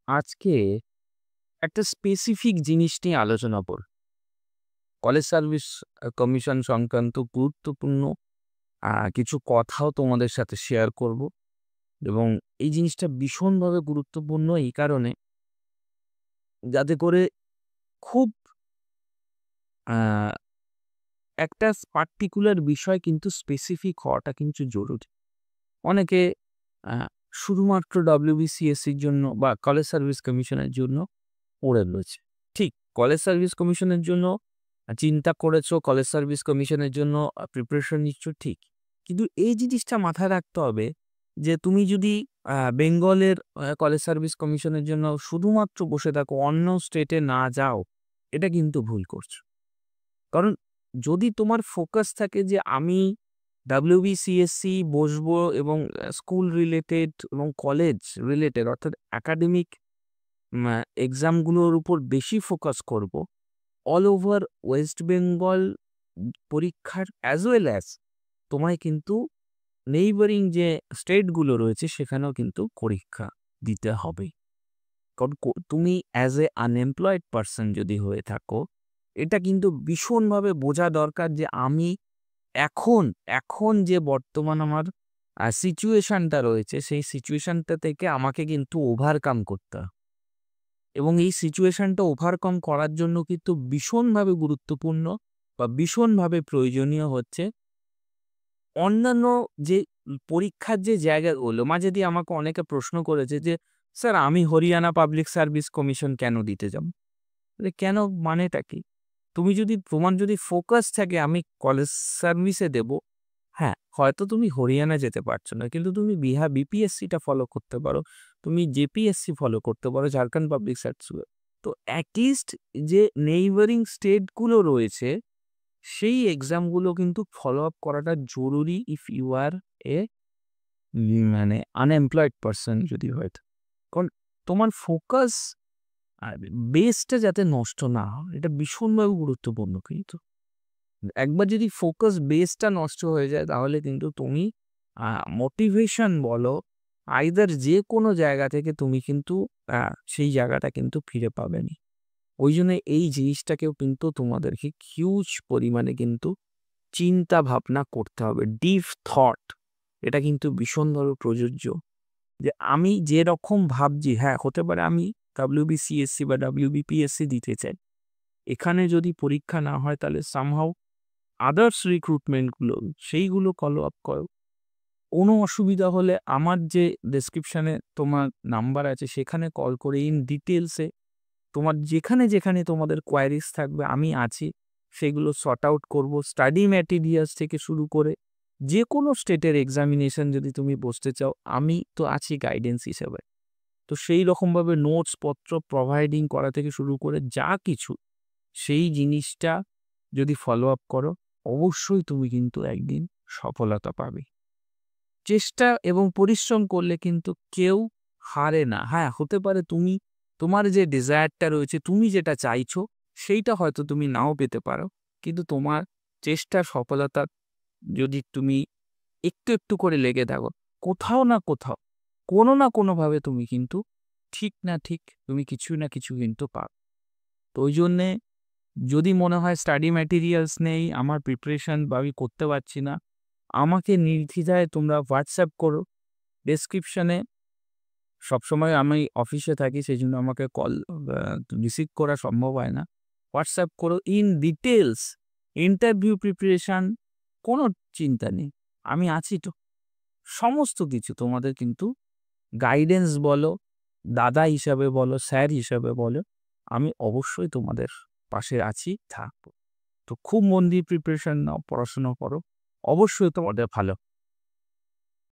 আজকে একটা স্পেসিফিক জিনিস নিয়ে আলোচনা করব। কলেজ সার্ভিস কমিশন সংক্রান্ত গুরুত্বপূর্ণ কিছু কথাও তোমাদের সাথে শেয়ার করব এবং এই জিনিসটা ভীষণভাবে গুরুত্বপূর্ণ এই কারণে যাতে করে খুব আ একটা পার্টিকুলার বিষয় কিন্তু স্পেসিফিক হওয়াটা কিন্তু জরুরি। অনেকে আ শুধুমাত্র WBCSEর জন্য বা কলেজ সার্ভিস কমিশনের জন্য পড়ে রয়েছে। ঠিক কলেজ সার্ভিস কমিশনের জন্য চিন্তা করেছো, কলেজ সার্ভিস কমিশনের জন্য প্রিপারেশন নিচ্ছ ঠিক। কিন্তু এই জিনিসটা মাথায় রাখতে হবে যে তুমি যদি বেঙ্গলের কলেজ সার্ভিস কমিশনের জন্য শুধুমাত্র বসে থাকো, অন্য স্টেটে না যাও, এটা কিন্তু ভুল করছো। কারণ যদি তোমার ফোকাস থাকে যে আমি WBCSE বসবো এবং স্কুল রিলেটেড এবং কলেজ রিলেটেড অর্থাৎ একাডেমিক এক্সামগুলোর উপর বেশি ফোকাস করব, অল ওভার ওয়েস্ট বেঙ্গল পরীক্ষার অ্যাজ ওয়েল অ্যাজ তোমায় কিন্তু নেইবারিং যে স্টেটগুলো রয়েছে সেখানেও কিন্তু পরীক্ষা দিতে হবে। কারণ তুমি অ্যাজ এ আনএমপ্লয়েড পারসন যদি হয়ে থাকো, এটা কিন্তু ভীষণভাবে বোঝা দরকার যে আমি এখন এখন যে বর্তমান আমার সিচুয়েশনটা রয়েছে, সেই সিচুয়েশনটা থেকে আমাকে কিন্তু ওভারকাম করতে হবে। এবং এই সিচুয়েশনটা ওভারকাম করার জন্য কিন্তু ভীষণভাবে গুরুত্বপূর্ণ বা ভীষণভাবে প্রয়োজনীয় হচ্ছে অন্যান্য যে পরীক্ষার যে জায়গাগুলো। মাঝে দিয়ে আমাকে অনেকে প্রশ্ন করেছে যে, "স্যার আমি হরিয়ানা পাবলিক সার্ভিস কমিশন কেন দিতে যাব?" কেন মানেটা কি? তোমার যদি ফোকাস থাকে আমি কলেজ সার্ভিসে দেব, হ্যাঁ, হয়তো তুমি হরিয়ানা যেতে পারছো না। কিন্তু তুমি বিপিএসসিটা ফলো করতে পারো। তুমি জেপিএসসি ফলো করতে পারো, ঝাড়খণ্ড পাবলিক সার্ভিস। তো এট লিস্ট যে নেইবারিং স্টেট গুলো রয়েছে, সেই এক্সামগুলো কিন্তু ফলো আপ করাটা জরুরি ইফ ইউ আর এ মানে আনএমপ্লয়েড পারসন যদি হয়। কারণ তোমার ফোকাস আর বেসটা যাতে নষ্ট না হয়, এটা ভীষণভাবে গুরুত্বপূর্ণ কিন্তু। একবার যদি ফোকাস বেসটা নষ্ট হয়ে যায় তাহলে কিন্তু তুমি মোটিভেশন বলো আইদার যে কোনো জায়গা থেকে তুমি কিন্তু সেই জায়গাটা কিন্তু ফিরে পাবেনি। ওই জন্য এই জিনিসটাকেও কিন্তু তোমাদেরকে হিউজ পরিমাণে কিন্তু চিন্তা ভাবনা করতে হবে। ডিপ থট এটা কিন্তু ভীষণভাবে প্রযোজ্য। যে আমি যেরকম ভাবছি, হ্যাঁ, হতে পারে আমি WBCSE বা WBPSC দিতে চাই। এখানে যদি পরীক্ষা না হয় তাহলে সামহাউ আদার্স রিক্রুটমেন্টগুলো সেইগুলো ফলো আপ করো। কোনো অসুবিধা হলে আমার যে ডেসক্রিপশনে তোমার নাম্বার আছে সেখানে কল করে ইন ডিটেলসে তোমার যেখানে তোমাদের কোয়ারিজ থাকবে আমি আছি, সেগুলো সর্ট আউট করব। স্টাডি ম্যাটেরিয়ালস থেকে শুরু করে যেকোনো স্টেটের এক্সামিনেশন যদি তুমি বসতে চাও, আমি তো আছি গাইডেন্স হিসেবে। তো সেই রকমভাবে নোটস পত্র প্রোভাইডিং করা থেকে শুরু করে যা কিছু, সেই জিনিসটা যদি ফলো আপ করো, অবশ্যই তুমি কিন্তু একদিন সফলতা পাবে। চেষ্টা এবং পরিশ্রম করলে কিন্তু কেউ হারে না। হ্যাঁ, হতে পারে তোমার যে ডেজায়ারটা রয়েছে, তুমি যেটা চাইছো, সেইটা হয়তো তুমি নাও পেতে পারো। কিন্তু তোমার চেষ্টার সফলতা যদি তুমি একটু করে লেগে থাকো, কোথাও না কোথাও, কোনো না কোনোভাবে তুমি কিন্তু ঠিক না ঠিক তুমি কিছু না কিছু কিন্তু পাবে। তো ওই জন্যে যদি মনে হয় স্টাডি ম্যাটেরিয়ালস নেই, আমার প্রিপারেশন বা আমি করতে পারছি না, আমাকে নির্দ্বিধায় তোমরা হোয়াটসঅ্যাপ করো। ডেসক্রিপশনে সবসময় আমি অফিসে থাকি, সেজন্য আমাকে কল রিসিভ করা সম্ভব হয় না। হোয়াটসঅ্যাপ করো ইন ডিটেলস, ইন্টারভিউ প্রিপারেশন, কোনো চিন্তা নেই। আমি আছি তো। সমস্ত কিছু তোমাদের কিন্তু গাইডেন্স বলো, দাদা হিসাবে বলো, স্যার হিসাবে বলো, আমি অবশ্যই তোমাদের পাশে আছি, থাকবো। তো খুব মন দিয়ে প্রিপারেশন নাও, পড়াশোনা করো। অবশ্যই তোমাদের ভালো